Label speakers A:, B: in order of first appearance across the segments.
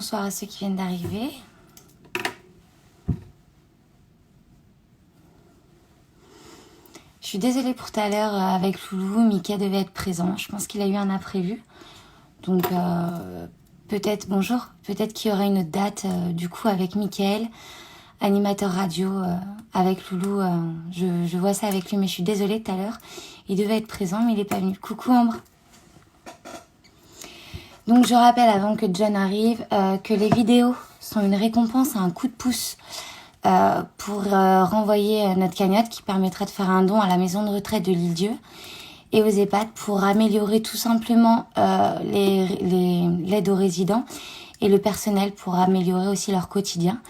A: bonsoir à ceux qui viennent d'arriver. Je suis désolée pour tout à l'heure avec Loulou, Mika devait être présent. Je pense qu'il a eu un imprévu. Donc peut-être, bonjour, peut-être qu'il y aura une date du coup avec Mickaël, animateur radio avec Loulou. Je vois ça avec lui, mais je suis désolée tout à l'heure. Il devait être présent, mais il n'est pas venu. Coucou Ambre. Donc je rappelle avant que John arrive que les vidéos sont une récompense à un coup de pouce pour renvoyer notre cagnotte qui permettrait de faire un don à la maison de retraite de l'Île-Dieu et aux EHPAD pour améliorer tout simplement l'aide aux résidents et le personnel pour améliorer aussi leur quotidien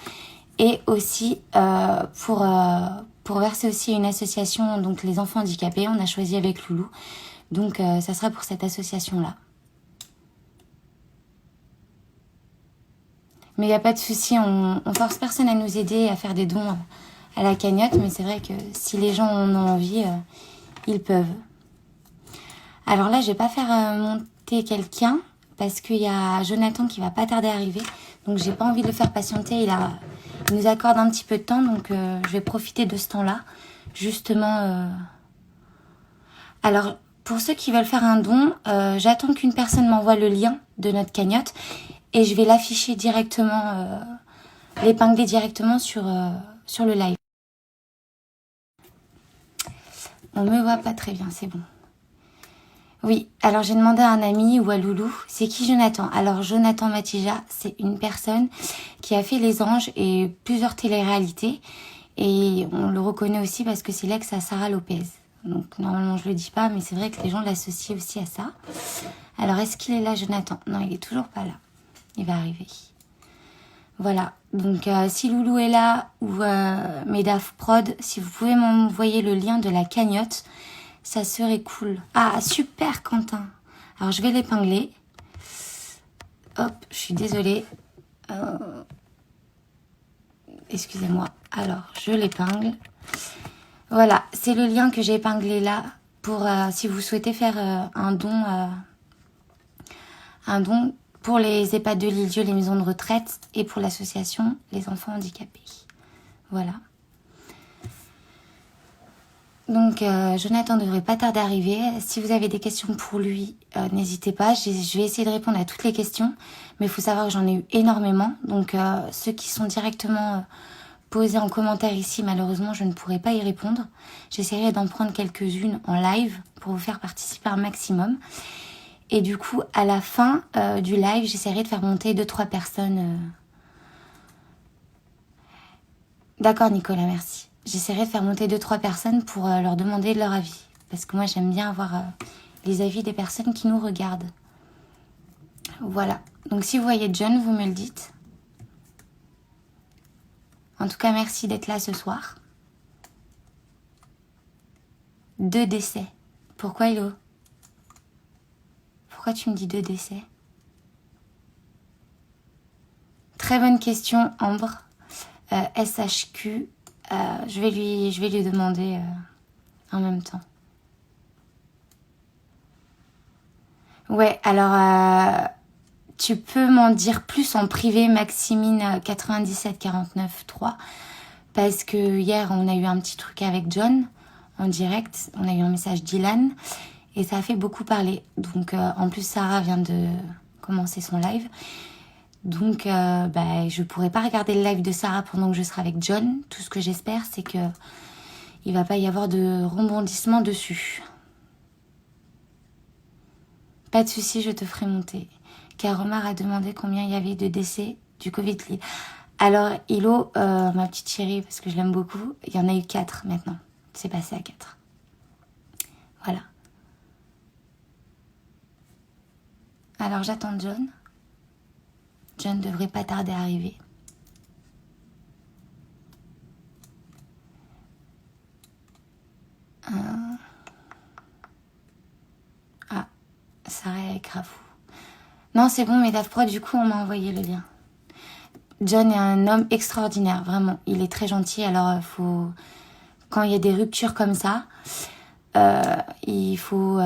A: et aussi pour verser aussi à une association, donc les enfants handicapés, on a choisi avec Loulou, donc ça sera pour cette association-là. Mais il n'y a pas de souci, on force personne à nous aider à faire des dons à la cagnotte, mais c'est vrai que si les gens en ont envie, ils peuvent. Alors là, je vais pas faire monter quelqu'un parce qu'il y a Jonathan qui va pas tarder à arriver, donc j'ai pas envie de le faire patienter. Il nous accorde un petit peu de temps, donc je vais profiter de ce temps-là, justement. Alors pour ceux qui veulent faire un don, j'attends qu'une personne m'envoie le lien de notre cagnotte. Et je vais l'afficher directement, l'épingler directement sur le live. On me voit pas très bien, c'est bon. Oui, alors j'ai demandé à un ami ou à Loulou, c'est qui Jonathan? Alors Jonathan Matija, c'est une personne qui a fait Les Anges et plusieurs téléréalités. Et on le reconnaît aussi parce que c'est l'ex à Sarah Lopez. Donc normalement je le dis pas, mais c'est vrai que les gens l'associent aussi à ça. Alors est-ce qu'il est là Jonathan? Non, il est toujours pas là. Il va arriver. Voilà. Donc, si Loulou est là ou Medaf Prod, si vous pouvez m'envoyer le lien de la cagnotte, ça serait cool. Ah, super, Quentin. Alors, je vais l'épingler. Hop, je suis désolée. Excusez-moi. Alors, je l'épingle. Voilà, c'est le lien que j'ai épinglé là pour si vous souhaitez faire un don pour les EHPAD de l'Île-Dieu, les maisons de retraite, et pour l'association Les Enfants Handicapés. Voilà. Donc, Jonathan ne devrait pas tarder à arriver. Si vous avez des questions pour lui, n'hésitez pas. Je vais essayer de répondre à toutes les questions. Mais il faut savoir que j'en ai eu énormément. Donc, ceux qui sont directement posés en commentaire ici, malheureusement, je ne pourrai pas y répondre. J'essaierai d'en prendre quelques-unes en live pour vous faire participer un maximum. Et du coup, à la fin du live, j'essaierai de faire monter 2-3 personnes. D'accord, Nicolas, merci. J'essaierai de faire monter 2-3 personnes pour leur demander leur avis. Parce que moi, j'aime bien avoir les avis des personnes qui nous regardent. Voilà. Donc, si vous voyez John, vous me le dites. En tout cas, merci d'être là ce soir. 2 décès. Pourquoi, Hello ? Pourquoi tu me dis 2 décès? Très bonne question, Ambre. SHQ. Je vais lui demander en même temps. Ouais, alors tu peux m'en dire plus en privé, Maximine 97 49 3, parce que hier on a eu un petit truc avec John en direct. On a eu un message d'Ilan. Et ça a fait beaucoup parler. Donc, en plus, Sarah vient de commencer son live. Donc, je pourrais pas regarder le live de Sarah pendant que je serai avec John. Tout ce que j'espère, c'est que il va pas y avoir de rebondissement dessus. Pas de souci, je te ferai monter. Car Omar a demandé combien il y avait de décès du Covid. Alors, Hilo, ma petite chérie, parce que je l'aime beaucoup, il y en a eu 4 maintenant. C'est passé à 4. Voilà. Alors j'attends John. John devrait pas tarder à arriver. Ah, Sarah est grave. Non, c'est bon, Medaf Prod, du coup, on m'a envoyé le lien. John est un homme extraordinaire, vraiment. Il est très gentil, alors quand il y a des ruptures comme ça, il faut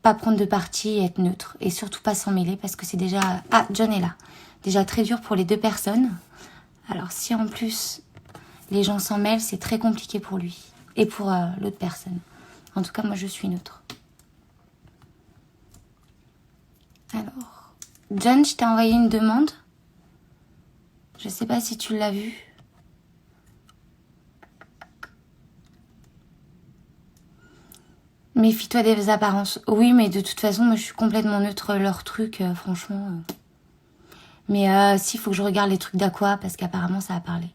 A: pas prendre de parti et être neutre. Et surtout pas s'en mêler parce que c'est déjà... Ah, John est là. Déjà très dur pour les deux personnes. Alors si en plus les gens s'en mêlent, c'est très compliqué pour lui. Et pour l'autre personne. En tout cas, moi je suis neutre. Alors... John, je t'ai envoyé une demande. Je sais pas si tu l'as vue. Méfie-toi des apparences. Oui, mais de toute façon, moi, je suis complètement neutre. Leur truc, franchement. Mais si, il faut que je regarde les trucs d'Aqua, parce qu'apparemment, ça a parlé.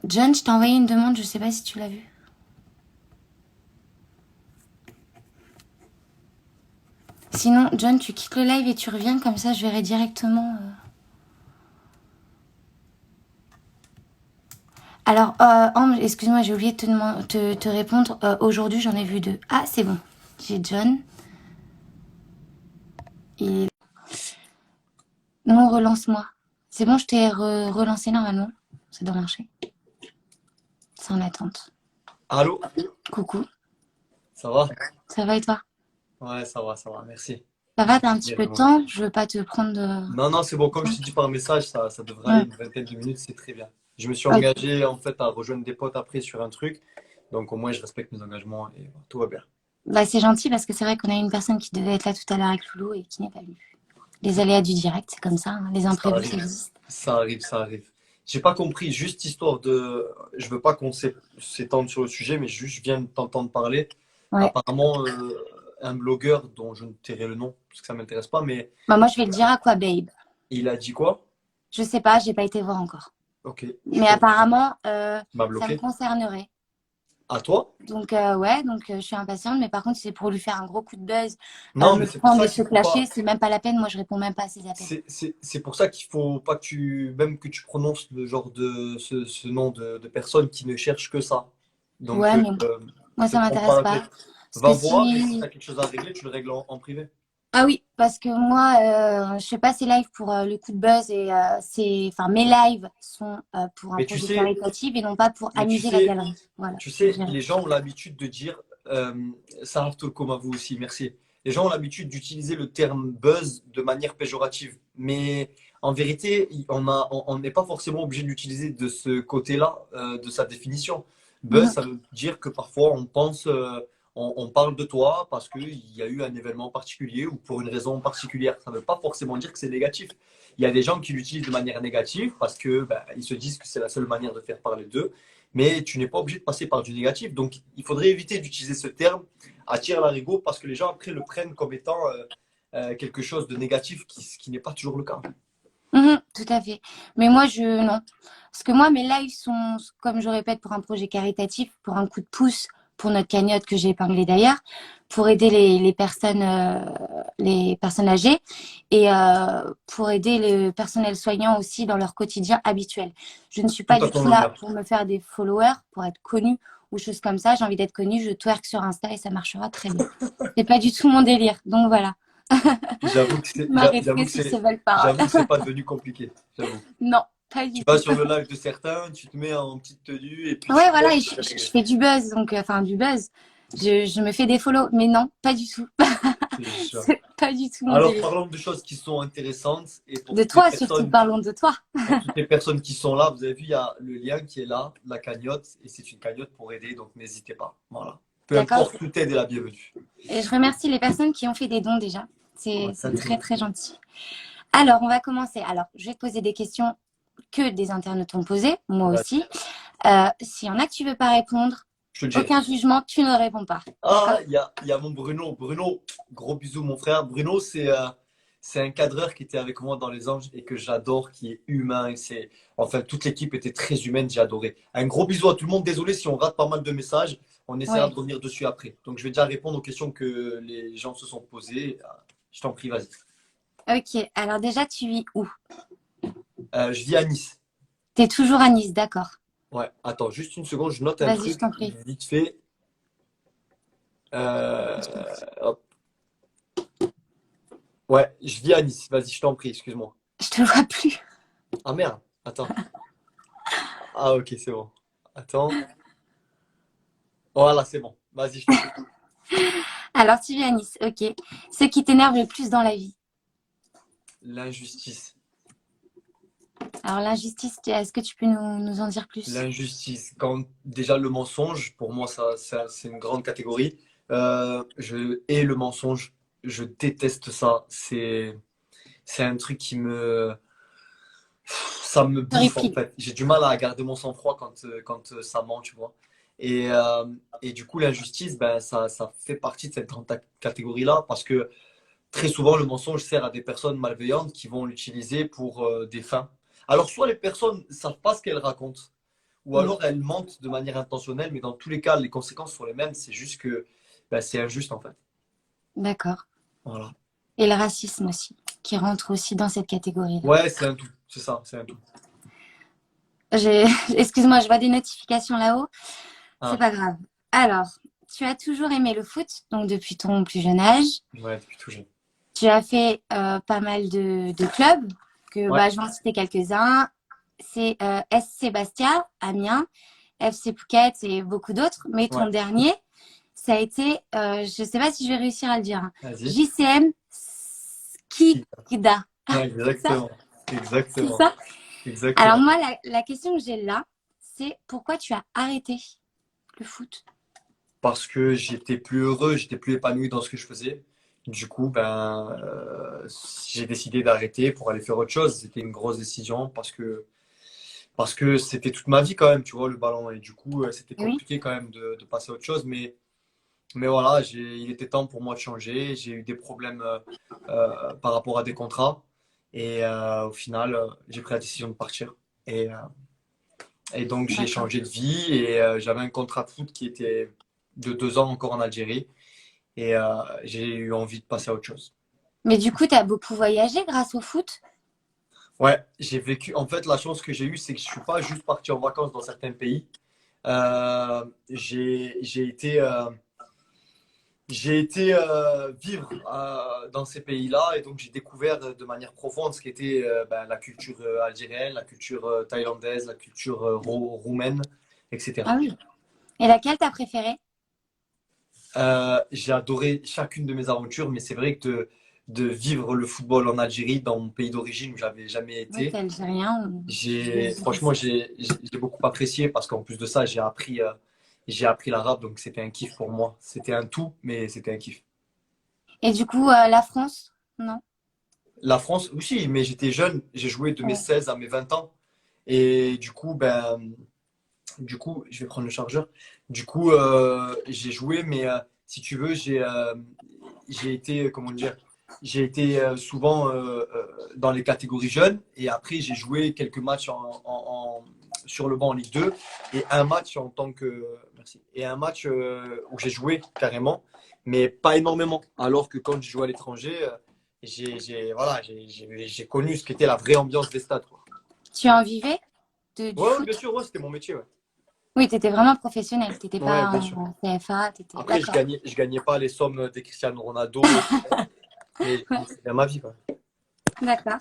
A: John, je t'ai envoyé une demande, je sais pas si tu l'as vue. Sinon, John, tu quittes le live et tu reviens, comme ça, je verrai directement... Alors, Ambre, excuse-moi, j'ai oublié de te répondre. Aujourd'hui, j'en ai vu 2. Ah, c'est bon. J'ai John. Il est là. Non, relance-moi. C'est bon, je t'ai relancé normalement. Ça doit marcher. C'est en attente.
B: Allô?
A: Coucou.
B: Ça va?
A: Ça va et toi?
B: Ouais, ça va, merci.
A: Ça va, t'as un petit
B: Bien,
A: peu de
B: vraiment.
A: temps? Je veux pas te prendre de...
B: Non, non, c'est bon, comme je t'ai dit par message, ça devrait aller
A: Hmm.
B: une vingtaine de minutes, c'est très bien. Je me suis
A: Ok.
B: engagé en fait à rejoindre des potes après sur un truc, donc au moins je respecte mes engagements et tout va bien.
A: Bah, c'est gentil parce que c'est vrai qu'on a une personne qui devait être là tout à l'heure avec Loulou et qui n'est pas venue. Les aléas du direct, c'est comme ça, hein. Les
B: Ça
A: imprévus, ça
B: arrive,
A: existe.
B: ça arrive, ça arrive. J'ai pas compris, juste histoire de. Je veux pas qu'on s'étende sur le sujet, mais juste je viens de t'entendre parler.
A: Ouais.
B: Apparemment, un blogueur dont je ne tairai le nom, parce que ça m'intéresse pas, mais
A: Bah, moi, je vais le dire à quoi, babe?
B: il a dit quoi?
A: Je sais pas, j'ai pas été voir encore.
B: Ok, je
A: Mais
B: peux.
A: apparemment,
B: M'a
A: ça me
B: bloqué.
A: concernerait.
B: À toi?
A: Donc, ouais, donc je suis impatiente. Mais par contre, si c'est pour lui faire un gros coup de buzz,
B: Non, mais
A: me
B: c'est pour
A: prendre
B: ça
A: et se
B: qu'il faut
A: clasher,
B: pas.
A: c'est même pas la peine. Moi, je réponds même pas à ses appels.
B: C'est pour ça qu'il faut pas que tu, même que tu prononces le genre de ce nom de personne qui ne cherche que ça. Donc,
A: Ouais, mais moi,
B: te
A: ça
B: prends pas
A: m'intéresse
B: la
A: pas.
B: tête.
A: Parce que
B: Va voir et si tu
A: si...
B: as quelque chose à régler, tu le règles en privé.
A: Ah oui, parce que moi, je fais pas ces lives pour le coup de buzz et enfin, mes lives sont pour un
B: Mais tu
A: projet
B: sais,
A: caritatif et non pas pour
B: mais tu
A: amuser la
B: sais,
A: galerie. Voilà.
B: tu
A: Je
B: sais,
A: dirais.
B: les gens ont l'habitude de dire, ça arrive tout le comme à vous aussi, merci. Les gens ont l'habitude d'utiliser le terme buzz de manière péjorative. Mais en vérité, on n'est pas forcément obligé de l'utiliser de ce côté-là, de sa définition. Buzz,
A: Mhm.
B: ça veut dire que parfois on pense, on parle de toi parce qu'il y a eu un événement particulier ou pour une raison particulière. Ça ne veut pas forcément dire que c'est négatif. Il y a des gens qui l'utilisent de manière négative parce que ben, ils se disent que c'est la seule manière de faire parler d'eux mais tu n'es pas obligé de passer par du négatif. Donc, il faudrait éviter d'utiliser ce terme à tir larigot parce que les gens après le prennent comme étant quelque chose de négatif, ce qui n'est pas toujours le cas.
A: Mhm, tout à fait. Mais moi, non. Parce que moi, mes lives sont, comme je répète, pour un projet caritatif, pour un coup de pouce, pour notre cagnotte que j'ai épinglée d'ailleurs, pour aider les personnes âgées et pour aider le personnel soignant aussi dans leur quotidien habituel. Je ne suis
B: Tout
A: pas
B: à
A: du
B: ton
A: tout là
B: honneur.
A: pour me faire des followers, pour être connue ou choses comme ça. J'ai envie d'être connue, je twerk sur Insta et ça marchera très bien. C'est pas du tout mon délire. Donc voilà.
B: J'avoue que c'est,
A: Je m'arrêterai sur ces belles paroles.
B: j'avoue que c'est pas devenu compliqué. J'avoue.
A: Non, pas
B: Tu
A: du
B: vas
A: tout.
B: sur le live de certains, tu te mets en petite tenue et puis
A: Ouais,
B: tu
A: voilà, et
B: c'est
A: je
B: réglé.
A: fais du buzz, donc, enfin, du buzz. Je me fais des follow, mais non, pas du tout.
B: C'est sûr.
A: C'est pas du tout mon
B: Alors,
A: délire.
B: parlons de choses qui sont intéressantes et
A: De toi, surtout, parlons de toi.
B: pour toutes les personnes qui sont là, vous avez vu, il y a le lien qui est là, la cagnotte, et c'est une cagnotte pour aider, donc n'hésitez pas. Voilà. Peu
A: D'accord?
B: importe, toute aide est la bienvenue.
A: Et je remercie les personnes qui ont fait des dons déjà.
B: Ouais,
A: C'est
B: c'est
A: très,
B: cool.
A: très gentil. Alors, on va commencer. Alors, je vais te poser des questions que des internautes ont posées, moi
B: Ouais.
A: aussi. S'il y en a que tu veux pas répondre,
B: Je te le dirai.
A: aucun jugement, tu ne réponds pas. D'accord?
B: Ah, il y a mon Bruno. Bruno, gros bisous, mon frère. Bruno, c'est un cadreur qui était avec moi dans Les Anges et que j'adore, qui est humain. Enfin, toute l'équipe était très humaine, j'ai adoré. Un gros bisou à tout le monde. Désolé si on rate pas mal de messages. On essaiera
A: Ouais.
B: de revenir dessus après. Donc, je vais déjà répondre aux questions que les gens se sont posées. Je t'en prie, vas-y.
A: Ok. Alors, déjà, tu vis où?
B: Je vis à Nice.
A: T'es toujours à Nice, d'accord.
B: Ouais, attends, juste une seconde, je note un
A: Vas-y, je
B: truc
A: t'en prie.
B: vite fait. Hop. Ouais, je vis à Nice. Vas-y, je t'en prie, excuse-moi.
A: Je te vois plus.
B: Ah merde, attends. Ah ok, c'est bon. Attends. Voilà, c'est bon. Vas-y, je t'en prie.
A: Alors, tu vis à Nice, ok. Ce qui t'énerve le plus dans la vie.
B: L'injustice.
A: Alors, l'injustice, est-ce que tu peux nous en dire plus?
B: L'injustice. Quand déjà le mensonge, pour moi, c'est une grande catégorie. Je hais le mensonge. Je déteste ça. C'est un truc qui me, ça me bouffe en
A: Horrible.
B: fait. J'ai du mal à garder mon sang-froid quand ça ment, tu vois. Et, euh, et du coup, l'injustice, ben, ça fait partie de cette grande catégorie-là parce que très souvent, le mensonge sert à des personnes malveillantes qui vont l'utiliser pour des fins. Alors, soit les personnes ne savent pas ce qu'elles racontent, ou
A: Mm.
B: alors elles mentent de manière intentionnelle, mais dans tous les cas, les conséquences sont les mêmes. C'est juste que ben, c'est injuste en fait.
A: D'accord.
B: Voilà.
A: Et le racisme aussi, qui rentre aussi dans cette catégorie-là.
B: Ouais, c'est un tout. C'est ça, c'est un tout.
A: Excuse-moi, je vois des notifications là-haut. C'est
B: Ah,
A: pas grave. Alors, tu as toujours aimé le foot, donc depuis ton plus jeune âge.
B: ouais, depuis tout jeune.
A: Tu as fait pas mal de clubs, que
B: Ouais,
A: bah, je vais en citer quelques-uns. C'est SC Bastia, Amiens, FC Phuket et beaucoup d'autres. Mais ton
B: ouais.
A: dernier, ça a été, je ne sais pas si je vais réussir à le dire, hein,
B: Vas-y.
A: JCM Skikda.
B: Ouais,
A: C'est ça?
B: exactement.
A: C'est
B: Exactement.
A: ça? Alors
B: Exactement.
A: moi, la question que j'ai là, c'est pourquoi tu as arrêté le foot?
B: Parce que j'étais plus heureux, j'étais plus épanoui dans ce que je faisais. Du coup, ben, j'ai décidé d'arrêter pour aller faire autre chose. C'était une grosse décision parce que c'était toute ma vie quand même, tu vois, le ballon. Et du coup, c'était
A: Oui.
B: compliqué quand même de passer à autre chose. Mais voilà, il était temps pour moi de changer. J'ai eu des problèmes par rapport à des contrats. Et au final, j'ai pris la décision de partir. Et, euh, et donc, j'ai
A: D'accord.
B: changé de vie et j'avais un contrat de foot qui était de 2 ans encore en Algérie. Et j'ai eu envie de passer à autre chose.
A: Mais du coup, tu as beaucoup voyagé grâce au foot?
B: Ouais, j'ai vécu. En fait, la chance que j'ai eue, c'est que je suis pas juste parti en vacances dans certains pays. J'ai été, vivre dans ces pays-là et donc j'ai découvert de manière profonde ce qu'était ben, la culture algérienne, la culture thaïlandaise, la culture roumaine,
A: Ah
B: etc.
A: oui. Et laquelle t'as préférée?
B: J'ai adoré chacune de mes aventures, mais c'est vrai que de vivre le football en Algérie, dans mon pays d'origine où j'avais jamais
A: Oui, t'es
B: été,
A: algérien.
B: franchement, j'ai beaucoup apprécié parce qu'en plus de ça, j'ai appris l'arabe, donc c'était un kiff pour moi. C'était un tout, mais c'était un kiff.
A: Et du coup, la France? Non?
B: La France aussi, mais j'étais jeune, j'ai joué de mes
A: Ouais.
B: 16 à mes 20 ans. Et du coup, je vais prendre le chargeur. Du coup, j'ai joué, mais si tu veux, j'ai été, comment dire, j'ai été souvent dans les catégories jeunes. Et après, j'ai joué quelques matchs sur le banc en Ligue 2 et un match en tant que, merci, et un match où j'ai joué carrément, mais pas énormément. Alors que quand je jouais à l'étranger, voilà, j'ai connu ce qu'était la vraie ambiance des stades, quoi.
A: Tu en vivais du
B: Ouais, ouais, bien
A: foot?
B: sûr, ouais, c'était mon métier, ouais.
A: Oui, t'étais vraiment professionnel. T'étais
B: Ouais,
A: pas
B: bien sûr.
A: en CFA. T'étais...
B: Après,
A: D'accord.
B: je gagnais pas les sommes des Cristiano Ronaldo, mais c'est bien ma vie, quoi.
A: D'accord.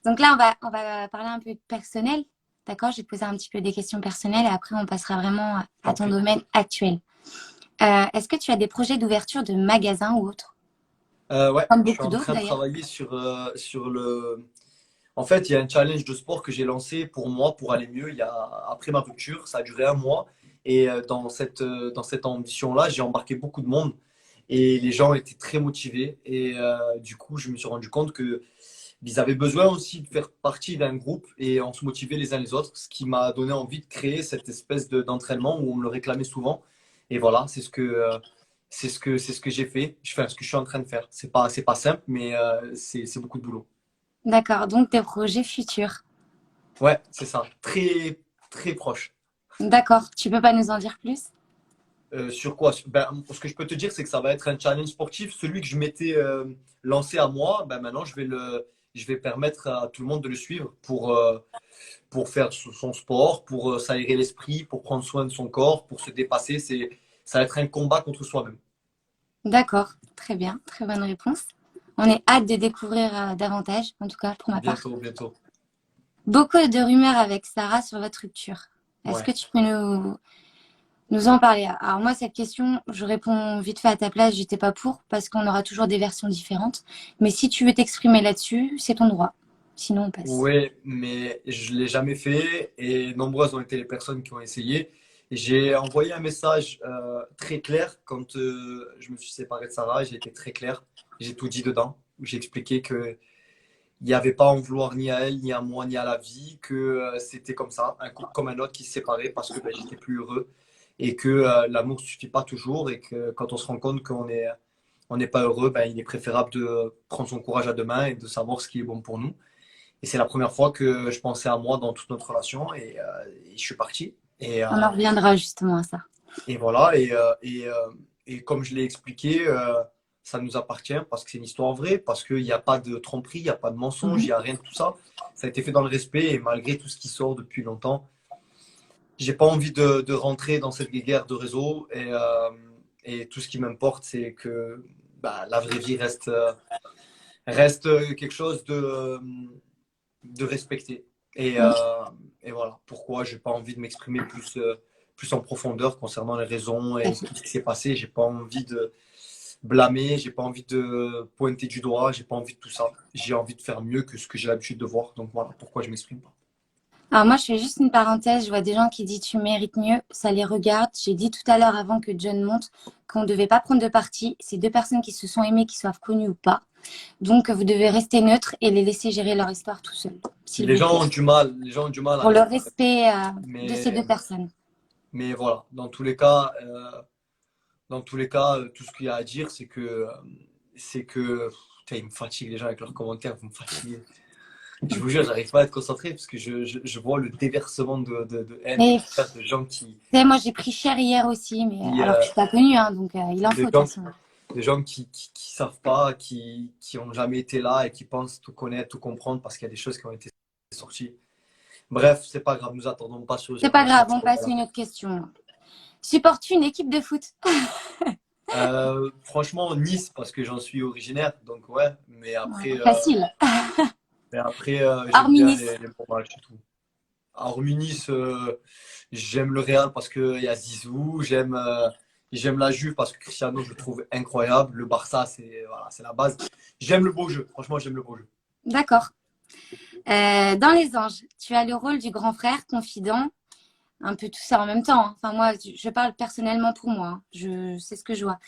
A: Donc là, on va parler un peu personnel. D'accord? Je vais te poser un petit peu des questions personnelles et après, on passera vraiment à
B: T'en
A: ton
B: prie.
A: domaine actuel. Est-ce que tu as des projets d'ouverture de magasins ou autres?
B: Ouais,
A: Comme
B: je suis
A: beaucoup
B: en
A: d'autres
B: train de
A: d'ailleurs.
B: travailler sur le. En fait, il y a un challenge de sport que j'ai lancé pour moi, pour aller mieux. Après ma rupture, ça a duré un mois. Et dans cette ambition-là, j'ai embarqué beaucoup de monde. Et les gens étaient très motivés. Et du coup, je me suis rendu compte que ils avaient besoin aussi de faire partie d'un groupe et on se motivait les uns les autres, ce qui m'a donné envie de créer cette espèce d'entraînement où on me le réclamait souvent. Et voilà, c'est ce que j'ai fait. Je fais ce que je suis en train de faire. C'est pas simple, mais c'est beaucoup de boulot.
A: D'accord. Donc, tes projets futurs.
B: Ouais, c'est ça. Très, très proche.
A: D'accord. Tu peux pas nous en dire plus?
B: Sur quoi? Ben, ce que je peux te dire, c'est que ça va être un challenge sportif. Celui que je m'étais lancé à moi, ben maintenant, je vais permettre à tout le monde de le suivre pour faire son sport, pour s'aérer l'esprit, pour prendre soin de son corps, pour se dépasser. Ça va être un combat contre soi-même.
A: D'accord. Très bien. Très bonne réponse. On est hâte de découvrir davantage, en tout cas pour ma part.
B: Bientôt, bientôt.
A: Beaucoup de rumeurs avec Sarah sur votre rupture. Est-ce
B: Ouais.
A: que tu peux nous en parler. Alors moi, cette question, je réponds vite fait à ta place, j'étais pas pour, parce qu'on aura toujours des versions différentes. Mais si tu veux t'exprimer là-dessus, c'est ton droit. Sinon, on passe.
B: Oui, mais je l'ai jamais fait et nombreuses ont été les personnes qui ont essayé. J'ai envoyé un message très clair quand je me suis séparé de Sarah. J'ai été très clair. J'ai tout dit dedans. J'ai expliqué que il n'y avait pas à en vouloir ni à elle, ni à moi, ni à la vie, que c'était comme ça, un couple comme un autre qui se séparait parce que ben, j'étais plus heureux et que l'amour ne suffit pas toujours et que quand on se rend compte on n'est pas heureux, ben, il est préférable de prendre son courage à deux mains et de savoir ce qui est bon pour nous. Et c'est la première fois que je pensais à moi dans toute notre relation et je suis parti.
A: On en reviendra justement à ça.
B: Et voilà, et comme je l'ai expliqué, ça nous appartient parce que c'est une histoire vraie, parce qu'il n'y a pas de tromperie, il n'y a pas de mensonge, il n'y a rien de tout ça. Ça a été fait dans le respect et malgré tout ce qui sort depuis longtemps, j'ai pas envie de rentrer dans cette guerre de réseau et tout ce qui m'importe, c'est que bah, la vraie vie reste quelque chose de respecter. Et voilà pourquoi j'ai pas envie de m'exprimer plus en profondeur concernant les raisons et tout ce qui s'est passé. J'ai pas envie de blâmer, j'ai pas envie de pointer du doigt, j'ai pas envie de tout ça. J'ai envie de faire mieux que ce que j'ai l'habitude de voir. Donc voilà pourquoi je m'exprime pas.
A: Alors moi, je fais juste une parenthèse. Je vois des gens qui disent tu mérites mieux. Ça les regarde. J'ai dit tout à l'heure avant que John monte qu'on ne devait pas prendre de parti. C'est deux personnes qui se sont aimées, qui soient connues ou pas. Donc, vous devez rester neutre et les laisser gérer leur histoire tout seuls, s'il
B: Les
A: vous
B: gens
A: plaît.
B: ont du mal, les gens ont du mal à
A: Pour le
B: rester.
A: respect de ces
B: Mais,
A: deux personnes.
B: mais voilà, dans tous les cas, tout ce qu'il y a à dire, c'est que, putain, ils me fatiguent les gens avec leurs commentaires, vous me fatiguez. Je vous jure, j'arrive pas à être concentré parce que je vois le déversement de haine, de
A: Mais
B: colère, de gens
A: tu sais, moi, j'ai pris cher hier aussi, mais
B: qui,
A: alors que je suis pas connue, hein, donc il en
B: des
A: faut de toute
B: gens,
A: façon.
B: des gens qui savent pas, qui ont jamais été là et qui pensent tout connaître, tout comprendre parce qu'il y a des choses qui ont été sorties. Bref, c'est pas grave, nous attendons pas
A: C'est pas grave,
B: sur ce
A: on passe à
B: débat-là.
A: une autre question. Supportes-tu une équipe de foot?
B: Franchement, Nice, parce que j'en suis originaire, donc ouais,
A: Facile.
B: mais après j'aime
A: Hormis
B: bien
A: Nice.
B: les bons matchs et tout. Hormis Nice, j'aime le Real parce qu'il y a Zizou, j'aime la Juve parce que Cristiano, je le trouve incroyable. Le Barça, c'est voilà, c'est la base. J'aime le beau jeu, franchement, j'aime le beau jeu.
A: D'accord. Dans Les Anges, tu as le rôle du grand frère, confident, un peu tout ça en même temps, hein. Enfin, moi, je parle personnellement pour moi, hein. Je sais ce que je vois.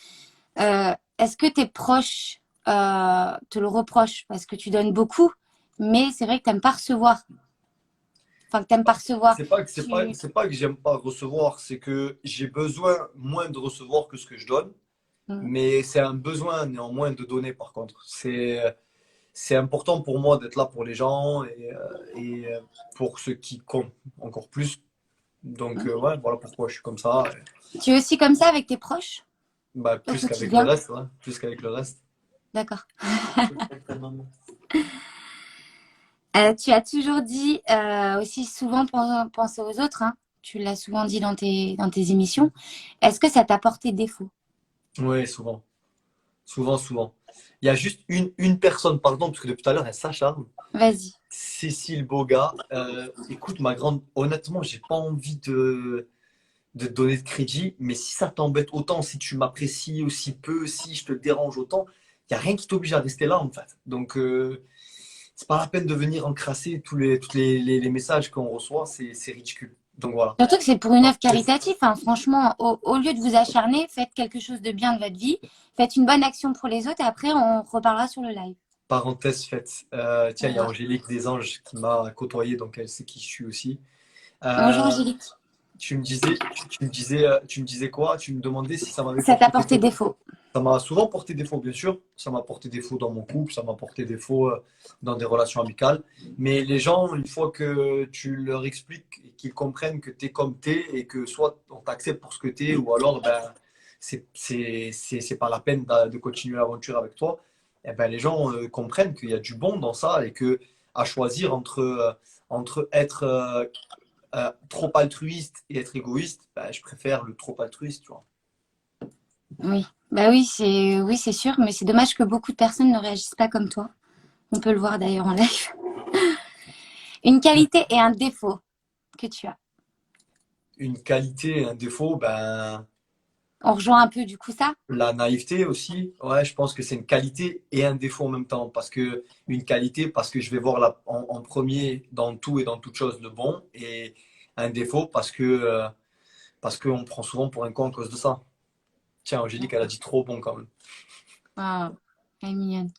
A: Est-ce que tes proches te le reprochent parce que tu donnes beaucoup, mais c'est vrai que tu n'aimes pas recevoir. Enfin, que tu n'aimes pas recevoir. Tu...
B: C'est pas que j'aime pas recevoir, c'est que j'ai besoin moins de recevoir que ce que je donne,
A: Mm.
B: mais c'est un besoin néanmoins de donner par contre. C'est important pour moi d'être là pour les gens et pour ceux qui comptent encore plus. Donc ouais, voilà pourquoi je suis comme ça.
A: Tu es aussi comme ça avec tes proches
B: Bah,
A: au
B: plus qu'avec le
A: quotidien?
B: reste, ouais. Plus qu'avec le reste.
A: D'accord. Tu as toujours dit aussi souvent penser aux autres, hein. Tu l'as souvent dit dans tes émissions. Est-ce que ça t'a porté défaut?
B: Oui, souvent. Souvent, souvent. Il y a juste une personne, pardon, parce que depuis tout à l'heure, elle s'acharne.
A: Vas-y.
B: Cécile Boga. Écoute, ma grande, honnêtement, j'ai pas envie de te donner de crédit, mais si ça t'embête autant, si tu m'apprécies aussi peu, si je te dérange autant, il n'y a rien qui t'oblige à rester là, en fait. Donc, c'est pas la peine de venir encrasser tous les messages qu'on reçoit, c'est ridicule. Donc voilà.
A: Surtout que c'est pour une œuvre caritative, hein. Franchement, au lieu de vous acharner, faites quelque chose de bien de votre vie. Faites une bonne action pour les autres et après, on reparlera sur le live.
B: Parenthèse faite. Tiens, il y a
A: Voilà.
B: Angélique des Anges qui m'a côtoyé, donc elle sait qui je suis aussi.
A: Bonjour
B: Euh,
A: Angélique.
B: tu me disais quoi? Tu me demandais si ça m'avait
A: Ça t'a
B: porté
A: porté
B: défaut.
A: défaut.
B: Ça m'a souvent porté défaut, bien sûr. Ça m'a porté défaut dans mon couple, ça m'a porté défaut dans des relations amicales. Mais les gens, une fois que tu leur expliques et qu'ils comprennent que tu es comme tu es et que soit on t'accepte pour ce que tu es ou alors ben, c'est pas la peine de continuer l'aventure avec toi, et ben, les gens comprennent qu'il y a du bon dans ça et que à choisir entre être trop altruiste et être égoïste, ben, je préfère le trop altruiste, tu vois.
A: Oui. Bah oui, c'est sûr, mais c'est dommage que beaucoup de personnes ne réagissent pas comme toi. On peut le voir d'ailleurs en live. Une qualité et un défaut que tu as.
B: une qualité et un défaut, ben,
A: On rejoint un peu du coup ça?
B: la naïveté aussi. Ouais, je pense que c'est une qualité et un défaut en même temps. Parce que une qualité, parce que je vais voir en premier dans tout et dans toute chose le bon. Et un défaut, parce qu'on me prend souvent pour un con à cause de ça. Tiens, Angélique, elle a dit trop bon quand même.
A: Ah, elle est mignonne.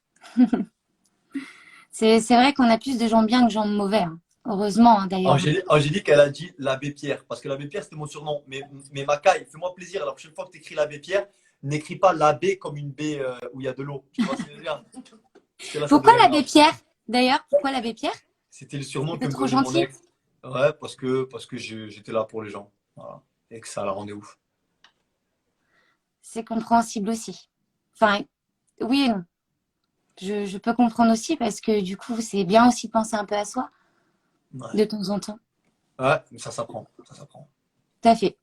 A: C'est vrai qu'on a plus de gens bien que de gens mauvais, hein. Heureusement, hein, d'ailleurs.
B: Angélique, elle a dit l'abbé Pierre, parce que l'abbé Pierre, c'était mon surnom. Mais Macaille, fais-moi plaisir, la prochaine fois que tu écris l'abbé Pierre, n'écris pas l'abbé comme une baie où il y a de l'eau. Tu vois ce que je veux dire? Parce que là, ça
A: Pourquoi
B: devient
A: l'abbé
B: grave.
A: Pierre? D'ailleurs, pourquoi l'abbé Pierre?
B: C'était le surnom que
A: C'était
B: me
A: trop
B: donnait mon
A: gentil.
B: ex. Ouais, parce que j'étais là pour les gens. Voilà. Et que ça la rendait ouf.
A: C'est compréhensible aussi. Enfin, oui et non. Je peux comprendre aussi parce que du coup, c'est bien aussi de penser un peu à soi
B: Ouais,
A: de temps en temps.
B: ouais, mais ça s'apprend. Ça s'apprend.
A: Tout à fait.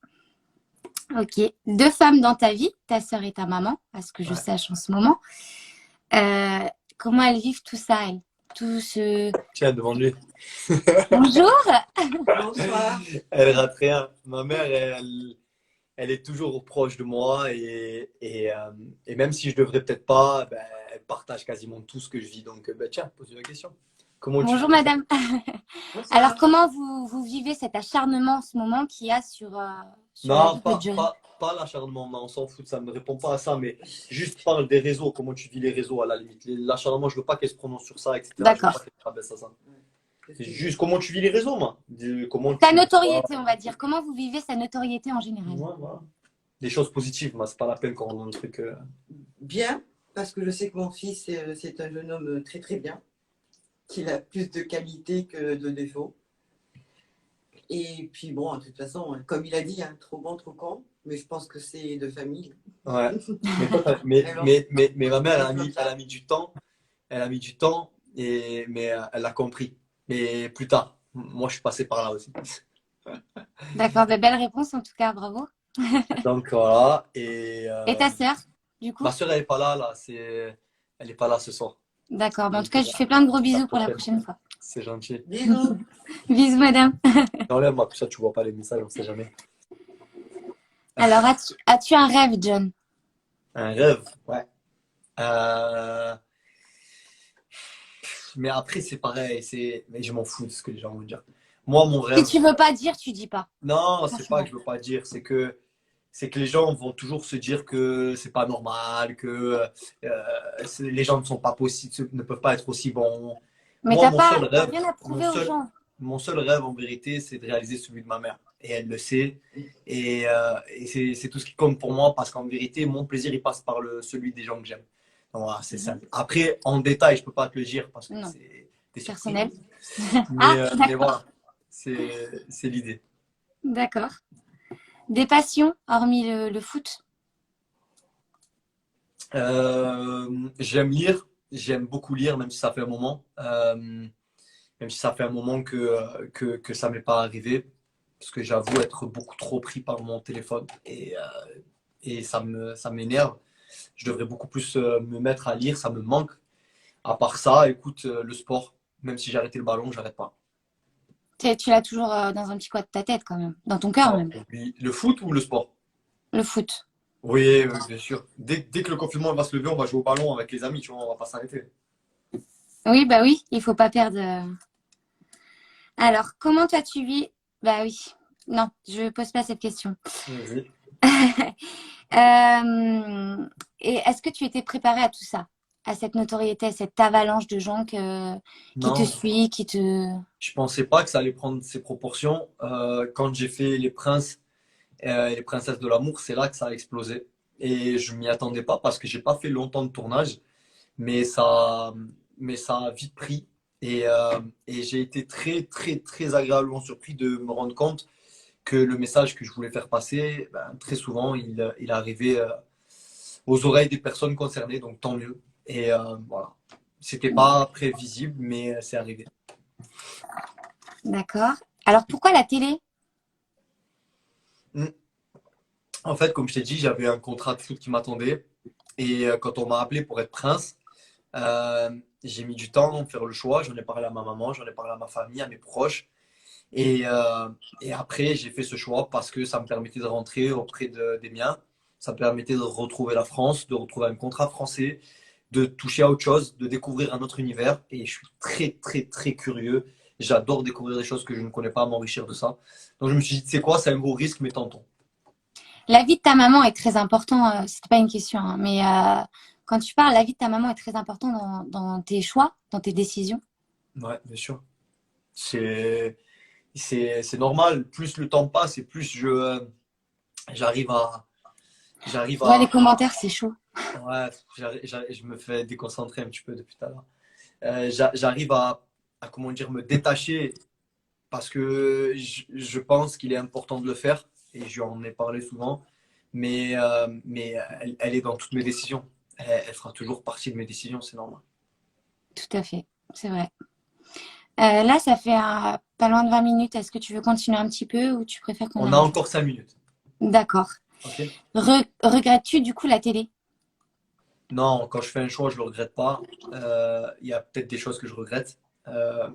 A: Ok. Deux femmes dans ta vie, ta sœur et ta maman, à ce que je
B: Ouais.
A: sache en ce moment. Euh, Comment elles vivent tout ça, elles? Tout ce...
B: Tiens, devant lui.
A: Bonjour.
C: Bonsoir.
B: Elle rate rien. Ma mère, elle est toujours proche de moi et même si je devrais peut-être pas, ben, elle partage quasiment tout ce que je vis. Donc, ben, tiens, pose la question. Comment tu
A: Bonjour,
B: vis ça?
A: madame. Alors,
C: Bonsoir.
A: comment vous vivez cet acharnement en ce moment qu'il y a sur la
B: Non,
A: vie de John?
B: pas l'acharnement, non, on s'en fout, ça ne me répond pas à ça, mais juste parle des réseaux, comment tu vis les réseaux à la limite. L'acharnement, je veux pas qu'elle se prononce sur ça, etc. Je veux pas
A: D'accord.
B: qu'elle se rabaisse à ça. C'est juste comment tu vis les réseaux, moi. Comment
A: Sa
B: tu.
A: notoriété, on va dire. Comment vous vivez sa notoriété en général?
B: Ouais, voilà. Des choses positives, moi, c'est pas la peine qu'on rende un truc.
C: Bien, parce que je sais que mon fils, c'est un jeune homme très très bien, qu'il a plus de qualités que de défauts. Et puis bon, de toute façon, comme il a dit, hein, trop bon, trop con, mais je pense que c'est de famille.
B: Ouais. Mais, toi,
C: Alors,
B: mais ma mère,
C: on est comme
B: elle
C: ça.
B: a mis du temps. Elle a mis du temps, mais elle a compris. Mais plus tard. Moi, je suis passé par là aussi.
A: D'accord, de belles réponses en tout cas, bravo.
B: Donc voilà.
A: Et ta sœur, du coup?
B: Ma soeur, elle n'est pas là, là. Elle n'est pas là ce soir.
A: D'accord, en tout
B: Donc,
A: cas, je lui fais plein de gros
B: la
A: bisous pour la
B: prochaine.
A: prochaine fois.
B: C'est gentil.
C: Bisous.
A: Bisous, madame.
B: Enlève-moi tout ça, tu vois pas les messages, on sait jamais.
A: Alors, as-tu un rêve, John?
B: Un rêve, ouais. Euh, Mais après, c'est pareil. Mais je m'en fous de ce que les gens vont dire. Moi, mon
A: Si
B: rêve,
A: tu veux pas dire, tu dis pas.
B: non, c'est pas que
A: Franchement.
B: je veux pas dire, c'est que les gens vont toujours se dire que c'est pas normal, que les gens ne sont pas possibles, ne peuvent pas être aussi bons.
A: Mais
B: Moi, mon seul
A: t'as
B: rêve,
A: rien à
B: mon
A: prouver aux
B: seul,
A: gens.
B: mon seul rêve en vérité, c'est de réaliser celui de ma mère. Et elle le sait. Et c'est tout ce qui compte pour moi parce qu'en vérité, mon plaisir, il passe par celui des gens que j'aime. Donc, voilà, c'est
A: Mhm.
B: simple. Après, en détail, je peux pas te le dire parce que
A: Non,
B: c'est des surprises.
A: personnel.
B: Mais,
A: Ah,
B: mais
A: d'accord.
B: voilà, c'est l'idée.
A: D'accord. Des passions, hormis le foot?
B: J'aime lire, j'aime beaucoup lire, même si ça fait un moment. Même si ça fait un moment que ça m'est pas arrivé, parce que j'avoue être beaucoup trop pris par mon téléphone et ça m'énerve. Je devrais beaucoup plus me mettre à lire, ça me manque. À part ça, écoute, le sport, même si j'ai arrêté le ballon, j'arrête pas.
A: Tu l'as toujours dans un petit coin de ta tête quand même. Dans ton cœur
B: Non,
A: même.
B: oui. Le foot ou le sport?
A: Le foot.
B: Oui, oui, bien sûr. Dès que le confinement va se lever, on va jouer au ballon avec les amis, tu vois, on va pas s'arrêter.
A: Oui, bah oui, il faut pas perdre. Alors, comment toi tu vis? Bah oui. Non, je pose pas cette question.
B: Vas-y.
A: Euh, et est-ce que tu étais préparé à tout ça? À cette notoriété, à cette avalanche de gens qui te
B: Non,
A: suit, qui te...
B: je pensais pas que ça allait prendre ces proportions. Quand j'ai fait Les Princes et les Princesses de l'amour, c'est là que ça a explosé. Et je m'y attendais pas parce que j'ai pas fait longtemps de tournage, mais ça, mais ça a vite pris. Et j'ai été très, très, très agréablement surpris de me rendre compte que le message que je voulais faire passer, ben, très souvent, il arrivait aux oreilles des personnes concernées, donc tant mieux. Et voilà. C'était pas prévisible, mais c'est arrivé.
A: D'accord. Alors, pourquoi la télé?
B: Mm. En fait, comme je t'ai dit, j'avais un contrat de foot qui m'attendait. Et quand on m'a appelé pour être prince, j'ai mis du temps à faire le choix. J'en ai parlé à ma maman, j'en ai parlé à ma famille, à mes proches. Et après, j'ai fait ce choix parce que ça me permettait de rentrer auprès des miens. Ça me permettait de retrouver la France, de retrouver un contrat français, de toucher à autre chose, de découvrir un autre univers. Et je suis très, très, très curieux. J'adore découvrir des choses que je ne connais pas, m'enrichir de ça. Donc je me suis dit, c'est quoi, c'est un gros risque, mais tentons.
A: La vie de ta maman est très importante, c'était pas une question, hein, mais quand tu parles, la vie de ta maman est très importante dans tes choix, dans tes décisions.
B: Ouais, bien sûr. C'est, c'est normal. Plus le temps passe et plus j'arrive à, j'arrive
A: Ouais, les
B: à,
A: commentaires, c'est chaud.
B: ouais, je me fais déconcentrer un petit peu depuis tout à l'heure. J'arrive comment dire, me détacher parce que je pense qu'il est important de le faire et je lui en ai parlé souvent, mais elle est dans toutes mes décisions. Elle fera toujours partie de mes décisions, c'est normal.
A: Tout à fait, c'est vrai. Là, ça fait pas loin de 20 minutes. Est-ce que tu veux continuer un petit peu ou tu préfères qu'on
B: On a
A: arrête là?
B: encore 5 minutes.
A: D'accord.
B: Ok?
A: Regrettes-tu du coup la télé?
B: Non, quand je fais un choix, je le regrette pas. Il y a peut-être des choses que je regrette,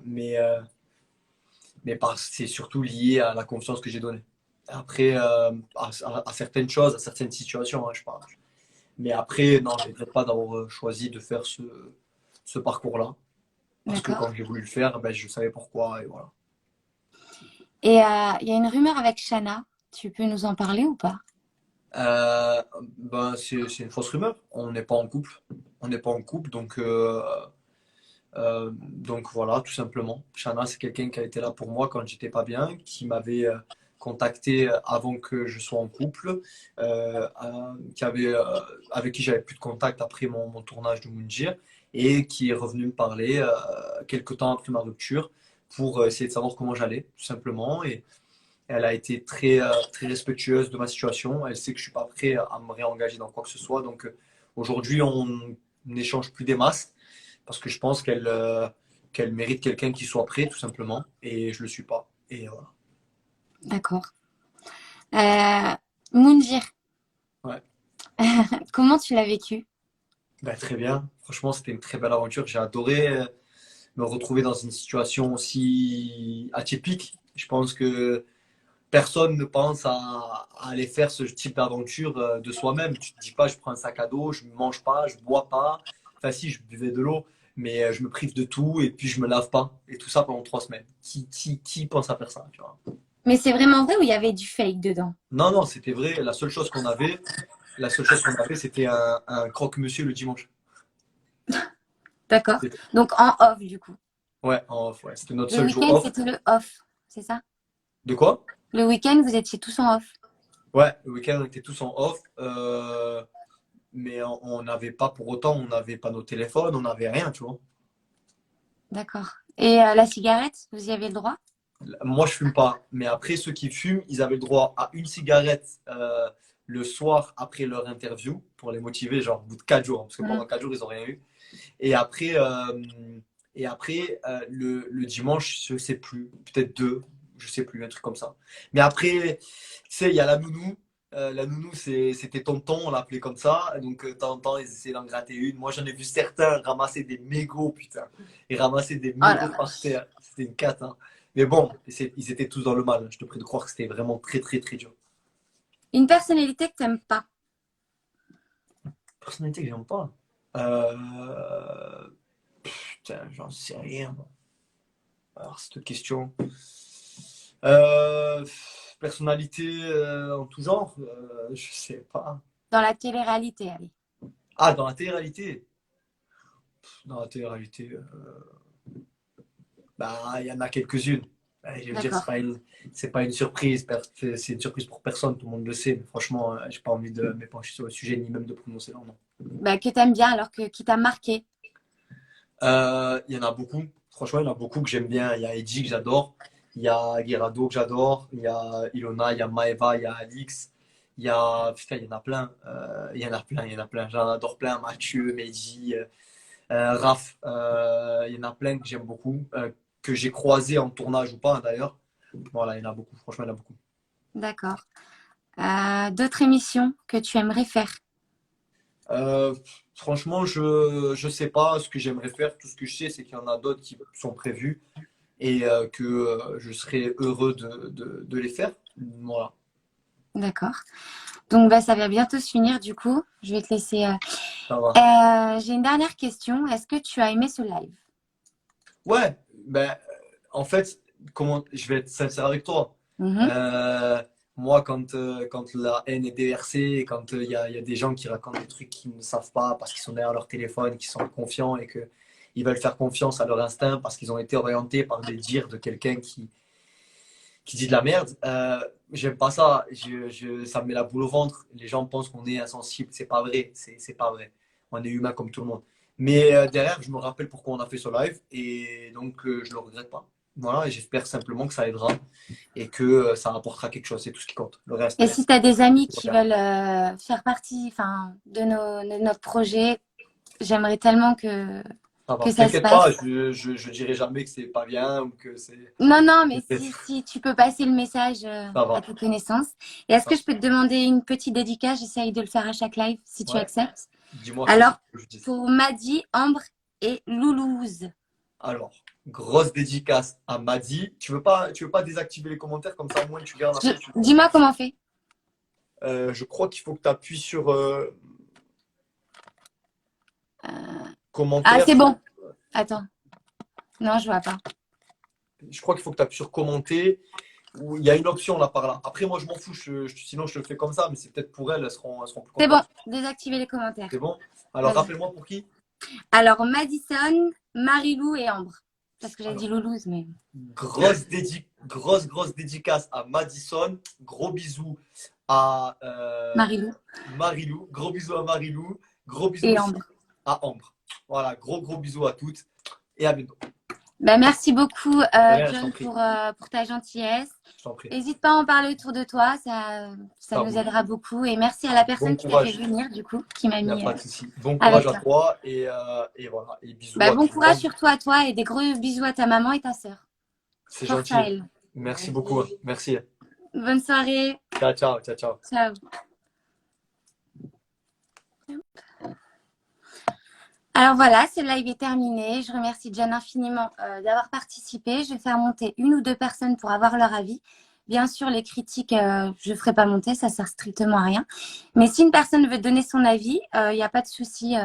B: mais c'est surtout lié à la confiance que j'ai donnée. Après, à certaines choses, à certaines situations, hein, je parle. Mais après, non, je ne regrette pas d'avoir choisi de faire ce parcours-là. Parce que
A: D'accord.
B: quand j'ai voulu le faire, ben, je savais pourquoi et voilà.
A: Et il y a une rumeur avec Shana. Tu peux nous en parler ou pas?
B: Ben, c'est une fausse rumeur. On n'est pas en couple. On n'est pas en couple, donc voilà, tout simplement. Shana, c'est quelqu'un qui a été là pour moi quand j'étais pas bien, qui m'avait contacté avant que je sois en couple, avec qui j'avais plus de contact après mon tournage de Moundir, et qui est revenu me parler quelques temps après ma rupture pour essayer de savoir comment j'allais, tout simplement. Et elle a été très, très respectueuse de ma situation. Elle sait que je suis pas prêt à me réengager dans quoi que ce soit. Donc aujourd'hui, on n'échange plus des masses parce que je pense qu'elle mérite quelqu'un qui soit prêt, tout simplement. Et je le suis pas. Et voilà.
A: D'accord. Moundir,
B: Ouais.
A: comment tu l'as vécu?
B: Ben, très bien. Franchement, c'était une très belle aventure. J'ai adoré me retrouver dans une situation aussi atypique. Je pense que personne ne pense à aller faire ce type d'aventure de soi-même. Tu te dis pas, je prends un sac à dos, je ne mange pas, je bois pas. Enfin, si, je buvais de l'eau, mais je me prive de tout et puis je me lave pas. Et tout ça pendant 3 semaines. Qui pense à faire ça, tu vois?
A: Mais c'est vraiment vrai ou il y avait du fake dedans?
B: Non, non, c'était vrai. La seule chose qu'on avait, c'était un croque-monsieur le dimanche.
A: D'accord. Donc en off du coup.
B: Ouais, en off, ouais. C'était notre
A: Le
B: seul jour
A: week-end,
B: off.
A: c'était le off, c'est ça?
B: De quoi?
A: Le week-end, vous étiez tous en off.
B: Ouais, le week-end, on était tous en off. Mais on n'avait pas pour autant, on n'avait pas nos téléphones, on n'avait rien, tu vois.
A: D'accord. Et la cigarette, vous y avez le droit?
B: Moi, je fume pas. Mais après, ceux qui fument, ils avaient le droit à une cigarette le soir après leur interview pour les motiver, genre au bout de 4 jours, hein, parce que
A: Mm.
B: pendant 4 jours, ils n'ont rien eu. Et après, le dimanche, je sais plus, peut-être deux, je sais plus, un truc comme ça. Mais après, tu sais, il y a la nounou. La nounou, c'était tonton, on l'appelait comme ça. Donc, de temps en temps, ils essayaient d'en gratter une. Moi, j'en ai vu certains ramasser des mégots, putain. Ils ramassaient des
A: Oh la
B: mégots par
A: vache.
B: terre. C'était une cata, hein. Mais bon, ils étaient tous dans le mal. Je te prie de croire que c'était vraiment très, très, très dur.
A: Une personnalité que t'aimes pas.
B: Personnalité que j'aime pas. Euh... Putain, j'en sais rien, moi. Alors, cette question. Euh, Personnalité en tout genre, je sais pas.
A: Dans la télé-réalité, allez.
B: Ah, dans la télé-réalité. Dans la télé-réalité, bah, il y en a quelques-unes. Je veux dire, c'est
A: D'accord.
B: pas une, c'est pas une surprise. C'est une surprise pour personne, tout le monde le sait. Mais franchement, j'ai pas envie de m'épancher sur le sujet, ni même de prononcer leur nom.
A: Bah, que t'aimes bien, alors que qui t'a marqué.
B: Il y en a beaucoup. Franchement, il y en a beaucoup que j'aime bien. Il y a Eddie que j'adore. Il y a Guerrado que j'adore. Il y a Ilona, il y a Maeva, il y a Alix. Il y a. Putain, il y en a plein. Il y en a plein, il y en a plein. J'en adore plein. Mathieu, Mehdi, Raph. Il y en a plein que j'aime beaucoup. Que j'ai croisé en tournage ou pas, hein, d'ailleurs. Voilà, il y en a beaucoup. Franchement, il y en a beaucoup.
A: D'accord. D'autres émissions que tu aimerais faire.
B: Euh, Franchement, je sais pas ce que j'aimerais faire. Tout ce que je sais, c'est qu'il y en a d'autres qui sont prévus. et que je serais heureux de les faire. Voilà.
A: D'accord. Donc, bah, ça va bientôt se finir, du coup. Je vais te laisser.
B: Ça va.
A: J'ai une dernière question. Est-ce que tu as aimé ce live?
B: Ouais, ben, en fait, je vais être sincère avec toi.
A: Mhm.
B: Euh, Moi, quand la haine est déversée, quand il y a des gens qui racontent des trucs qu'ils ne savent pas parce qu'ils sont derrière leur téléphone, qu'ils sont confiants et qu'ils veulent faire confiance à leur instinct parce qu'ils ont été orientés par des dires de quelqu'un qui dit de la merde, j'aime pas ça. Ça me met la boule au ventre. Les gens pensent qu'on est insensible. C'est pas vrai. C'est pas vrai. On est humain comme tout le monde. Mais derrière, je me rappelle pourquoi on a fait ce live et donc je le regrette pas. Voilà, et j'espère simplement que ça aidera et que ça apportera quelque chose. C'est tout ce qui compte. Le reste,
A: Et si tu as des amis
B: c'est pas
A: qui
B: grave.
A: veulent faire partie de notre projet, j'aimerais tellement
B: Ça va.
A: que ça se
B: T'inquiète pas,
A: passe.
B: je dirai jamais que c'est pas bien ou que c'est.
A: Non, non, mais si tu peux passer le message
B: Ça
A: à
B: va.
A: tes connaissances. Et est-ce
B: Ça
A: que je peux te demander une petite dédicace? J'essaye de le faire à chaque live, si tu
B: va. Ouais.
A: acceptes.
B: Dis-moi tout.
A: Alors,
B: Que je dise.
A: pour Madi, Ambre et Loulouse.
B: Alors, grosse dédicace à Madi. Tu veux pas désactiver les commentaires comme ça, au moins tu gardes après.
A: Dis-moi comment on fait.
B: Je crois qu'il faut que tu appuies sur
A: Ah,
B: commentaire.
A: c'est bon. Attends. Non, je vois pas.
B: Je crois qu'il faut que tu appuies sur commenter. Ou il y a une option là par là. Après, moi, je m'en fous. Sinon, je le fais comme ça. Mais c'est peut-être pour elles. Elles seront plus
A: C'est bon.
B: contentes.
A: Désactiver les commentaires.
B: C'est bon? Alors,
A: Vas-y.
B: rappelle-moi pour qui?
A: Alors, Madison, Marilou et Ambre. Parce que j'ai dit Loulouse, mais.
B: Grosse dédicace à Madison. Gros bisous à
A: Marilou
B: Marilou. Gros bisous à Marilou. Gros bisous
A: et
B: aussi
A: Ambre.
B: à Ambre. Voilà, gros bisous à toutes. Et à bientôt.
A: Bah, merci beaucoup,
B: Rien, je t'en
A: John,
B: prie.
A: pour ta gentillesse.
B: Je t'en prie.
A: N'hésite pas à en parler autour de toi, ça nous aidera beaucoup. Et merci à la personne
B: Bon
A: qui t'a fait
B: courage.
A: venir, du coup, qui m'a
B: Il n'y a
A: mis
B: pas de souci. Bon
A: avec
B: courage à
A: toi.
B: toi et voilà. Et bisous
A: Bah,
B: à
A: bon
B: tout le
A: courage
B: monde.
A: surtout à toi et des gros bisous à ta maman et ta sœur.
B: C'est
A: Force à
B: gentil.
A: elle.
B: Merci beaucoup. Merci.
A: Bonne soirée.
B: Ciao.
A: Ciao. Alors voilà, ce live est terminé. Je remercie John infiniment d'avoir participé. Je vais faire monter une ou deux personnes pour avoir leur avis. Bien sûr, les critiques, je ne ferai pas monter, ça sert strictement à rien. Mais si une personne veut donner son avis, il n'y a pas de souci,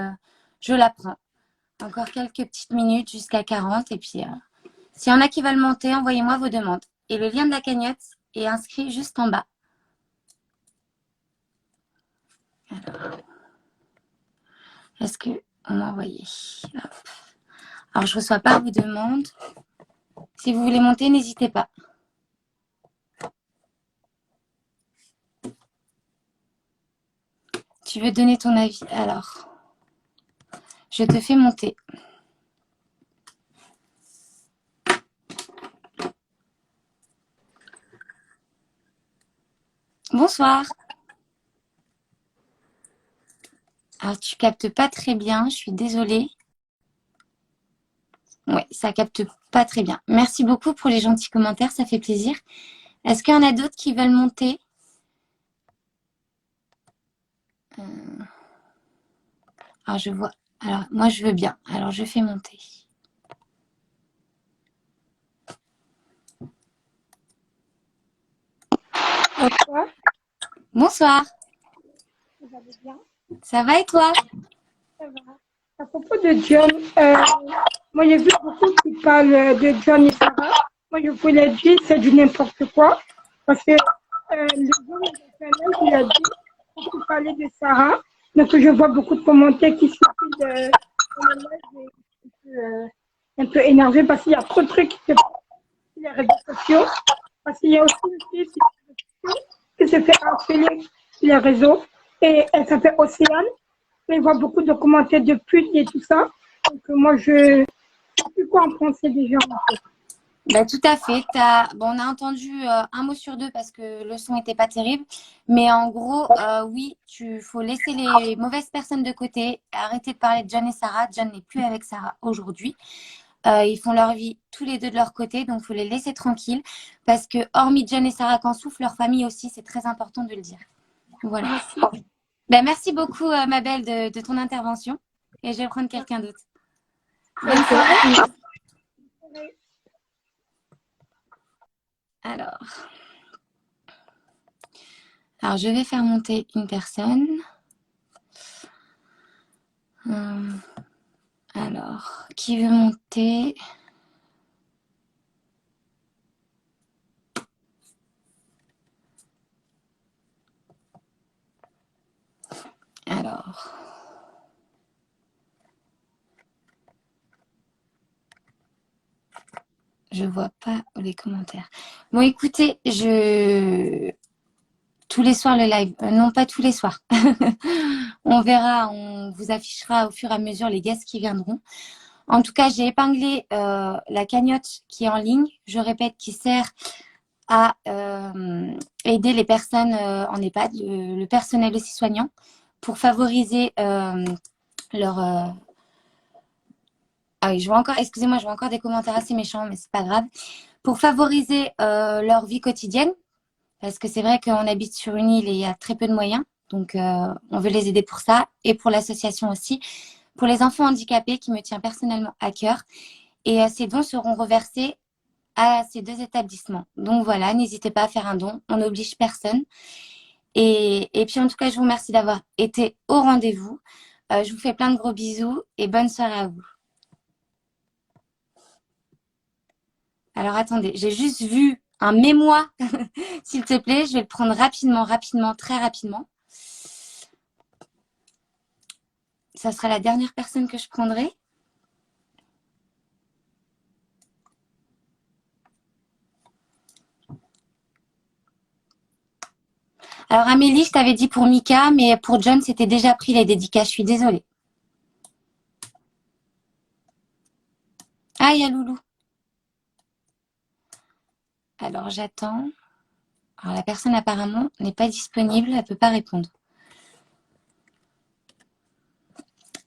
A: je la prends. Encore quelques petites minutes jusqu'à 40. Et puis, s'il y en a qui veulent monter, envoyez-moi vos demandes. Et le lien de la cagnotte est inscrit juste en bas. Alors, est-ce que on m'a envoyé? Hop. Alors, je ne reçois pas vos demandes. Si vous voulez monter, n'hésitez pas. Tu veux donner ton avis? Alors, je te fais monter. Bonsoir. Alors, tu captes pas très bien, je suis désolée. Ouais, ça capte pas très bien. Merci beaucoup pour les gentils commentaires, ça fait plaisir. Est-ce qu'il y en a d'autres qui veulent monter? Alors, je vois. Alors, moi, je veux bien. Alors, je fais monter.
D: Bonsoir,
A: Bonsoir.
D: vous allez bien?
A: Ça va et toi?
D: Ça va. À propos de John, moi j'ai vu beaucoup qui parlent de John et Sarah. Moi je voulais dire c'est du n'importe quoi. Parce que le jour où il a dit beaucoup parler de Sarah. Donc je vois beaucoup de commentaires qui suffisent de un peu énervé parce qu'il y a trop de trucs qui se passent sur les réseaux sociaux. Parce qu'il y a aussi une fille sur les réseaux sociaux qui se fait harceler sur les réseaux. Et elle s'appelle Océane. Je vois beaucoup de commentaires de putes et tout ça. Donc, moi, je ne sais plus quoi en penser des gens. En fait.
A: Bah, tout à fait. Bon, on a entendu un mot sur deux parce que le son n'était pas terrible. Mais en gros, oui, il faut laisser les mauvaises personnes de côté. Arrêter de parler de John et Sarah. John n'est plus avec Sarah aujourd'hui. Ils font leur vie tous les deux de leur côté. Donc, il faut les laisser tranquilles. Parce que hormis John et Sarah qu'en souffrent, leur famille aussi, c'est très important de le dire. Voilà.
D: Merci.
A: Ben, merci beaucoup, ma belle, de ton intervention. Et je vais prendre quelqu'un d'autre. Bonne soirée. Alors, je vais faire monter une personne. Alors, qui veut monter? Alors, je vois pas les commentaires. Bon, écoutez, tous les soirs le live, non pas tous les soirs. On verra, on vous affichera au fur et à mesure les guests qui viendront. En tout cas, j'ai épinglé la cagnotte qui est en ligne, je répète, qui sert à aider les personnes en EHPAD, le personnel aussi soignant, pour favoriser leur... Ah oui, excusez-moi, je vois encore des commentaires assez méchants, mais c'est pas grave. Pour favoriser leur vie quotidienne, parce que c'est vrai qu'on habite sur une île et il y a très peu de moyens. Donc, on veut les aider pour ça et pour l'association aussi. Pour les enfants handicapés qui me tient personnellement à cœur. Et ces dons seront reversés à ces 2 établissements. Donc voilà, n'hésitez pas à faire un don. On n'oblige personne. Et puis en tout cas, je vous remercie d'avoir été au rendez-vous. Je vous fais plein de gros bisous et bonne soirée à vous. Alors attendez, j'ai juste vu un mémoire, s'il te plaît. Je vais le prendre rapidement, très rapidement. Ça sera la dernière personne que je prendrai. Alors Amélie, je t'avais dit pour Mika, mais pour John, c'était déjà pris les dédicaces. Je suis désolée. Ah, il y a Loulou. Alors j'attends. Alors la personne apparemment n'est pas disponible, elle ne peut pas répondre.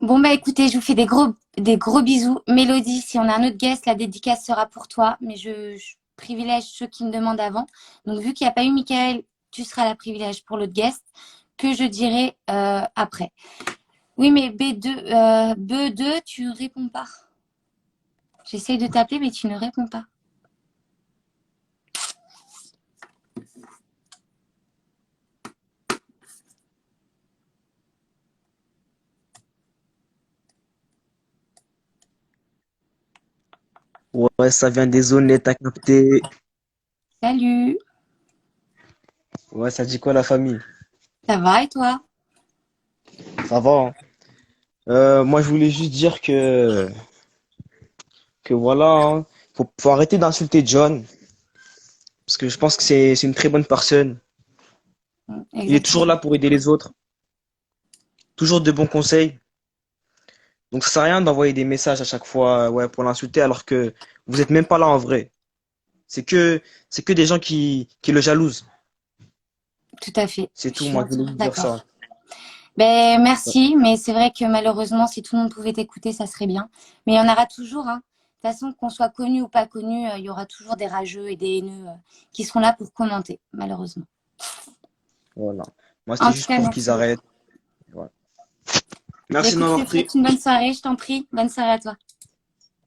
A: Bon bah écoutez, je vous fais des gros bisous. Mélodie, si on a un autre guest, la dédicace sera pour toi, mais je privilège ceux qui me demandent avant. Donc vu qu'il n'y a pas eu Michael, tu seras la privilège pour l'autre guest que je dirai après. Oui, mais B2, tu ne réponds pas. J'essaye de t'appeler, mais tu ne réponds pas.
E: Ouais, ça vient des zones, t'as capté.
A: Salut,
E: Ouais, ça dit quoi la famille?
A: ça va et toi?
E: Ça va, hein. Moi, je voulais juste dire que voilà, hein, faut arrêter d'insulter John, parce que je pense que c'est une très bonne personne. Il est toujours
A: Exactement.
E: là pour aider les autres, toujours de bons conseils. Donc ça sert à rien d'envoyer des messages à chaque fois, ouais, pour l'insulter, alors que vous êtes même pas là en vrai. C'est que des gens qui le jalousent.
A: Tout à fait.
E: C'est
A: Je
E: tout,
A: suis
E: moi, je voulais
A: entièrement
E: juste dire
A: d'accord.
E: ça.
A: Ben, merci, mais c'est vrai que malheureusement, si tout le monde pouvait t'écouter, ça serait bien. Mais il y en aura toujours, hein. De toute façon, qu'on soit connu ou pas connu, il y aura toujours des rageux et des haineux qui seront là pour commenter, malheureusement.
E: Voilà. Moi,
A: En
E: c'était
A: tout
E: juste
A: cas,
E: pour qu'ils
A: merci beaucoup.
E: arrêtent. Voilà.
A: Ben,
E: Merci de
A: écoute, je
E: m'avoir
A: te
E: pris.
A: souhaite une bonne soirée, je t'en prie. Bonne soirée à toi.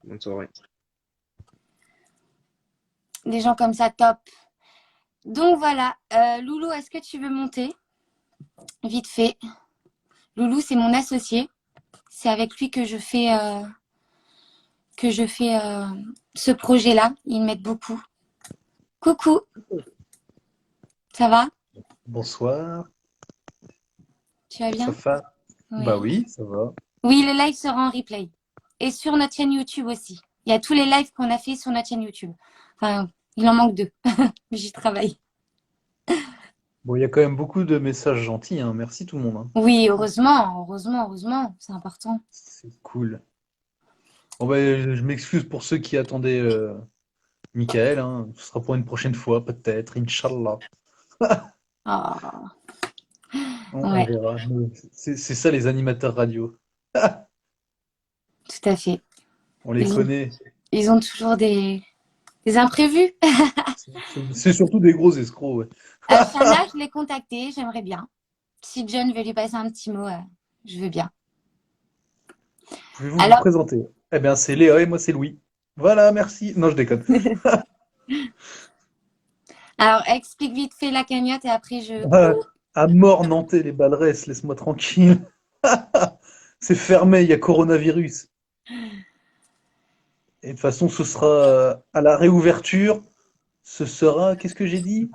E: Bonne soirée.
A: Des gens comme ça, top. Donc voilà, Loulou, est-ce que tu veux monter? Vite fait. Loulou, c'est mon associé. C'est avec lui que je fais ce projet-là. Ils m'aident beaucoup. Coucou, ça va?
F: Bonsoir,
A: Tu vas bien?
F: Safa. Bah
A: Oui.
F: oui, ça va.
A: Oui, le live sera en replay. Et sur notre chaîne YouTube aussi. Il y a tous les lives qu'on a fait sur notre chaîne YouTube. Enfin, il en manque 2. Mais j'y travaille.
F: Bon, il y a quand même beaucoup de messages gentils, hein. Merci tout le monde, hein.
A: Oui, heureusement. C'est important.
F: C'est cool. Bon, bah, je m'excuse pour ceux qui attendaient Michael, hein. Ce sera pour une prochaine fois, peut-être, Inch'Allah.
A: Oh,
F: On
A: ouais,
F: verra. C'est ça les animateurs radio.
A: tout à fait.
F: On les
A: Ils ont,
F: connaît.
A: ils ont toujours des imprévus.
F: C'est surtout des gros escrocs, ouais.
A: Shana, je l'ai contacté, j'aimerais bien. Si John veut lui passer un petit mot, je veux bien.
F: Pouvez-vous vous
A: Alors,
F: présenter? Eh bien, c'est Léa et moi, c'est Louis. Voilà, merci. Non, je déconne.
A: Alors, explique vite fait la cagnotte et après je...
F: Ah, à mort Nantais, les Balleresses, laisse-moi tranquille. C'est fermé, il y a coronavirus. Et de toute façon, ce sera à la réouverture. Ce sera, qu'est-ce que j'ai dit?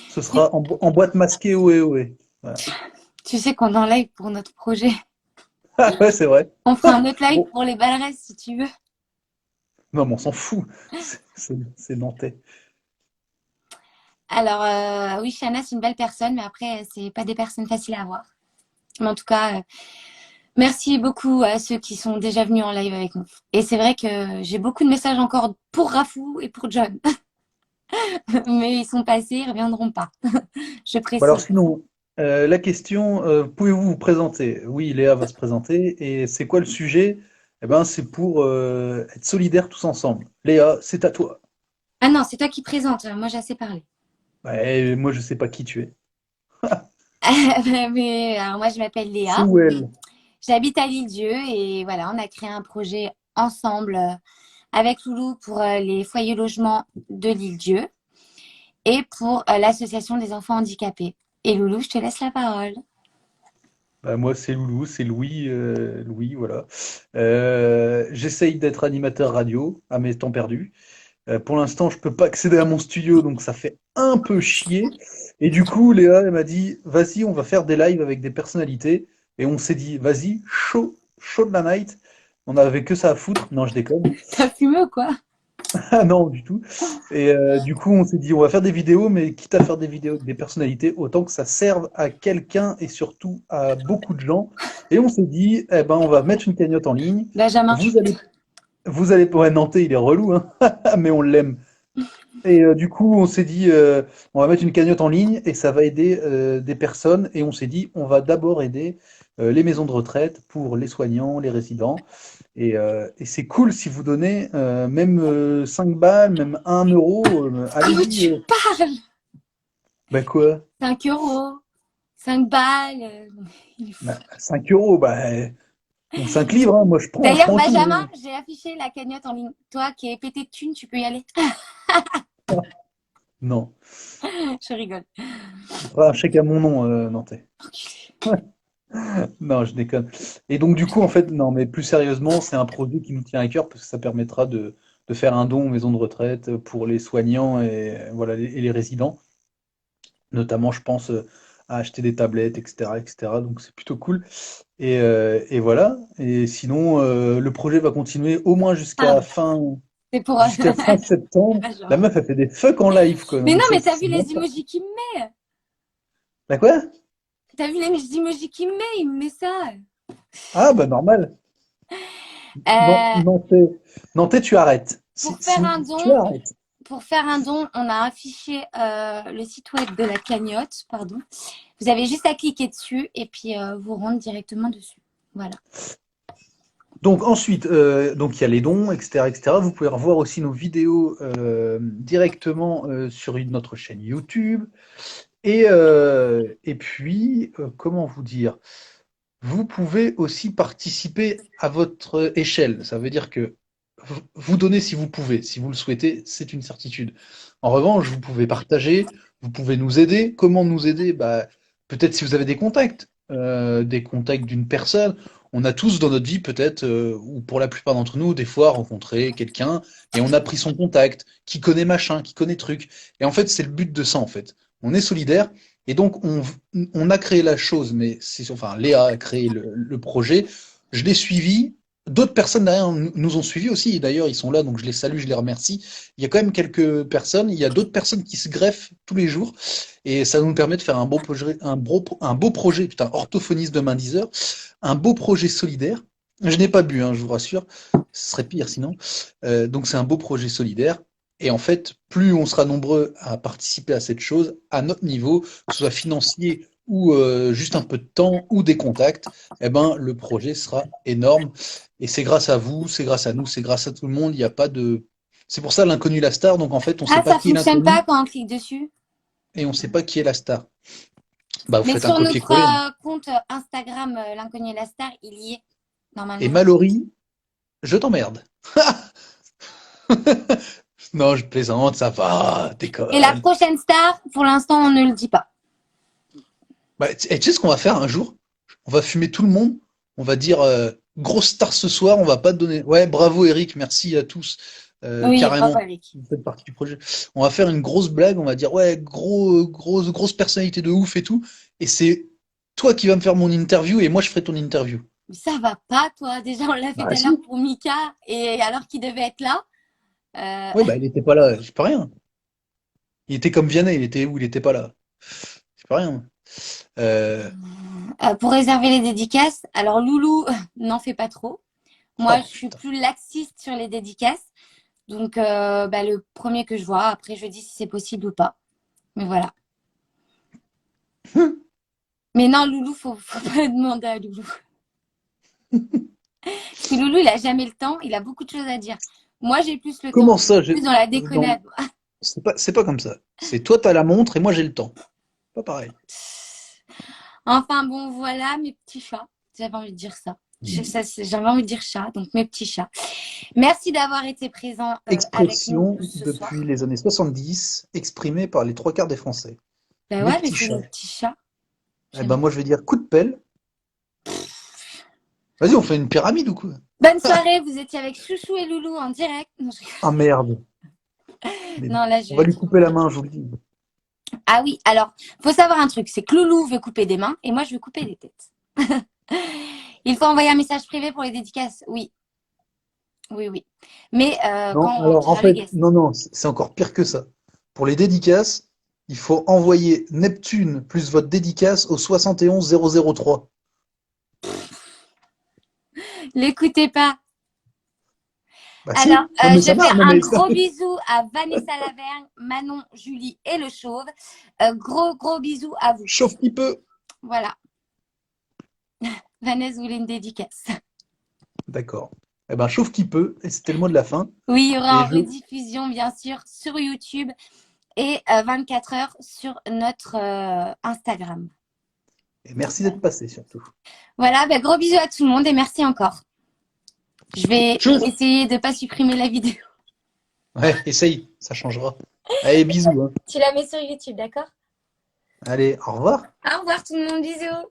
F: Ce sera en boîte masquée, ohé, ohé. Voilà.
A: Tu sais qu'on est en live pour notre projet.
F: Ah ouais, c'est vrai.
A: On fera un autre live
F: Bon,
A: pour les ballerines si tu veux.
F: non, mais on s'en fout. C'est Nantais.
A: Alors, oui, Shana, c'est une belle personne, mais après, c'est pas des personnes faciles à avoir. Mais en tout cas, merci beaucoup à ceux qui sont déjà venus en live avec nous. Et c'est vrai que j'ai beaucoup de messages encore pour Rafou et pour John. Mais ils sont passés, ils reviendront pas. Je
F: Bon, alors
A: précise.
F: sinon, la question, pouvez-vous vous présenter? Oui, Léa va se présenter. Et c'est quoi le sujet? Eh ben, c'est pour être solidaires tous ensemble. Léa, c'est à toi.
A: Ah non, c'est toi qui présente. Moi, j'ai assez parlé.
F: Ouais, moi, je sais pas qui tu es.
A: Mais alors, moi, je m'appelle
F: C'est
A: Léa.
F: où elle?
A: J'habite à l'île-Dieu et voilà, on a créé un projet ensemble avec Loulou pour les foyers logements de l'île-Dieu et pour l'association des enfants handicapés. Et Loulou, je te laisse la parole.
F: Bah, moi, c'est Loulou, c'est Louis, Louis, voilà. J'essaye d'être animateur radio à mes temps perdus. Pour l'instant, je peux pas accéder à mon studio, donc ça fait un peu chier. Et du coup, Léa, elle m'a dit, vas-y, on va faire des lives avec des personnalités. Et on s'est dit, vas-y, chaud, chaud de la night. On avait que ça à foutre. Non, je déconne.
A: T'as fumé ou quoi?
F: Ah non, du tout. Et du coup, on s'est dit, on va faire des vidéos, mais quitte à faire des vidéos avec des personnalités, autant que ça serve à quelqu'un et surtout à beaucoup de gens. Et on s'est dit, eh ben, on va mettre une cagnotte en ligne.
A: Benjamin.
F: Vous allez, vous allez, ouais, Nantais, il est relou, hein, mais on l'aime. Et du coup, on s'est dit, on va mettre une cagnotte en ligne et ça va aider des personnes. Et on s'est dit, on va d'abord aider les maisons de retraite pour les soignants, les résidents. Et c'est cool si vous donnez même 5 balles, même 1 euro.
A: Comment
F: Allez-y.
A: tu parles?
F: Bah quoi?
A: 5 euros, 5 balles. Il est fou.
F: Bah, 5 euros, bah, bon, 5 livres, hein, moi je prends
A: D'ailleurs,
F: tranquille.
A: Benjamin, j'ai affiché la cagnotte en ligne. Toi qui es pété de thunes, tu peux y aller.
F: Non,
A: Je rigole.
F: tu feras un chèque à mon nom, Nantais.
A: Enculé.
F: Non, je déconne. Et donc, du coup, en fait, non, mais plus sérieusement, c'est un produit qui nous tient à cœur parce que ça permettra de faire un don aux maisons de retraite pour les soignants et, voilà, et les résidents. Notamment, je pense à acheter des tablettes, etc., etc. Donc, c'est plutôt cool. Et voilà. Et sinon, le projet va continuer au moins
A: Ah, c'est pour.
F: jusqu'à fin septembre. La meuf, elle fait des fuck en live, quoi.
A: Mais
F: Donc,
A: non, mais t'as
F: c'est
A: vu
F: bien
A: les
F: ça.
A: emojis qu'il me met?
F: Bah quoi?
A: T'as vu les emojis qu'il me met? Il me met ça.
F: Ah, bah normal. Non,
A: Euh,
F: Nantais, tu arrêtes.
A: pour faire un
F: Tu
A: don,
F: arrêtes.
A: on a affiché le site web de la cagnotte, pardon. Vous avez juste à cliquer dessus et puis vous rendre directement dessus. Voilà.
F: Donc ensuite, donc il y a les dons, etc., etc. Vous pouvez revoir aussi nos vidéos directement sur notre chaîne YouTube. Et puis, comment vous dire? Vous pouvez aussi participer à votre échelle. Ça veut dire que vous donnez si vous pouvez, si vous le souhaitez, c'est une certitude. En revanche, vous pouvez partager, vous pouvez nous aider. Comment nous aider? Bah, peut-être si vous avez des contacts d'une personne. On a tous dans notre vie, peut-être, ou pour la plupart d'entre nous, des fois rencontré quelqu'un et on a pris son contact, qui connaît machin, qui connaît truc. Et en fait, c'est le but de ça, en fait. On est solidaire et donc on a créé la chose, mais enfin, Léa a créé le projet. Je l'ai suivi. D'autres personnes derrière nous ont suivis aussi. D'ailleurs, ils sont là, donc je les salue, je les remercie. Il y a quand même quelques personnes. Il y a d'autres personnes qui se greffent tous les jours. Et ça nous permet de faire un beau projet, putain, orthophoniste demain 10 heures, un beau projet solidaire. Je n'ai pas bu, hein, je vous rassure. Ce serait pire sinon. Donc c'est un beau projet solidaire. Et en fait, plus on sera nombreux à participer à cette chose, à notre niveau, que ce soit financier ou juste un peu de temps ou des contacts, eh ben, le projet sera énorme. Et c'est grâce à vous, c'est grâce à nous, c'est grâce à tout le monde. Il n'y a pas de. C'est pour ça l'inconnu la star. Donc en fait, on ne sait
A: Ah,
F: pas
A: ça
F: qui est
A: fonctionne
F: l'inconnu
A: pas quand on clique dessus.
F: et on ne sait pas qui est la star. Bah, vous
A: Mais
F: faites un
A: sur notre
F: copier-coller.
A: compte Instagram, l'inconnu et la star, il y est
F: Et
A: normalement.
F: Mallory, je t'emmerde. Non, je plaisante, ça va, déconne.
A: Et la prochaine star, pour l'instant, on ne le dit pas.
F: Bah, tu sais ce qu'on va faire un jour? On va fumer tout le monde. On va dire grosse star ce soir. On va pas te donner. Ouais, bravo Eric, merci à tous.
A: Oui, bravo
F: Carrément,
A: Eric.
F: vous faites partie du projet. On va faire une grosse blague. On va dire ouais, grosse personnalité de ouf et tout. Et c'est toi qui vas me faire mon interview et moi je ferai ton interview.
A: Mais ça va pas, toi. Déjà, on l'a fait tout
F: Bah
A: à
F: si.
A: l'heure pour Mika, et alors qu'il devait être là.
F: Ouais, bah il était pas là. C'est pas rien. Il était comme Vianney. Il était où? Il était pas là. C'est pas rien. Euh,
A: Pour réserver les dédicaces, alors Loulou n'en fait pas trop. Moi,
F: Oh
A: je suis
F: putain.
A: plus laxiste sur les dédicaces. Donc, le premier que je vois, après, je dis si c'est possible ou pas. Mais voilà. Mais non, Loulou, faut pas demander à Loulou. Parce que Loulou, il a jamais le temps. Il a beaucoup de choses à dire. Moi, j'ai plus le temps.
F: Comment ça?
A: Plus dans la
F: Non,
A: déconnade.
F: c'est pas comme ça. C'est toi t'as la montre et moi j'ai le temps. Pas pareil.
A: Enfin, bon, voilà mes petits chats. J'avais envie de dire ça. J'avais envie de dire chat, donc mes petits chats. Merci d'avoir été présent avec nous
F: Expression
A: ce soir.
F: depuis les années 70, exprimée par les trois quarts des Français.
A: Ben
F: Mes
A: ouais, mais
F: petits
A: c'est
F: chats.
A: mes petits chats.
F: Eh ben moi je vais dire coup de pelle. Vas-y, on fait une pyramide ou quoi?
A: Bonne soirée, vous étiez avec Chouchou et Loulou en direct. Non,
F: Ah merde. Mais
A: non, là,
F: on va lui couper la main, je vous le dis.
A: Ah oui, alors, faut savoir un truc, c'est que Loulou veut couper des mains et moi, je veux couper des têtes. Il faut envoyer un message privé pour les dédicaces. Oui, oui, oui. Mais
F: Non,
A: quand on
F: alors en
A: dira les
F: fait,
A: guests.
F: non, c'est encore pire que ça. Pour les dédicaces, il faut envoyer Neptune plus votre dédicace au 71 003.
A: L'écoutez pas.
F: Bah
A: Alors,
F: si, non mais
A: je
F: ça
A: fais
F: marche, non
A: un
F: mais ça...
A: gros bisou à Vanessa Lavergne, Manon, Julie et le Chauve. Gros bisous à vous.
F: chauffe qui peut.
A: Voilà. Vanessa voulait une dédicace.
F: D'accord. Eh ben chauffe qui peut, et c'était le mot de la fin.
A: Oui, il y aura
F: Et
A: en rediffusion, bien sûr, sur YouTube et 24 heures sur notre Instagram.
F: et merci d'être passé surtout.
A: Voilà, gros bisous à tout le monde et merci encore. Je vais
F: Tchouf.
A: essayer de ne pas supprimer la vidéo.
F: Ouais, essaye, ça changera. Allez, bisous. Hein.
A: Tu la mets sur YouTube, d'accord?
F: Allez, au revoir.
A: Au revoir tout le monde, bisous.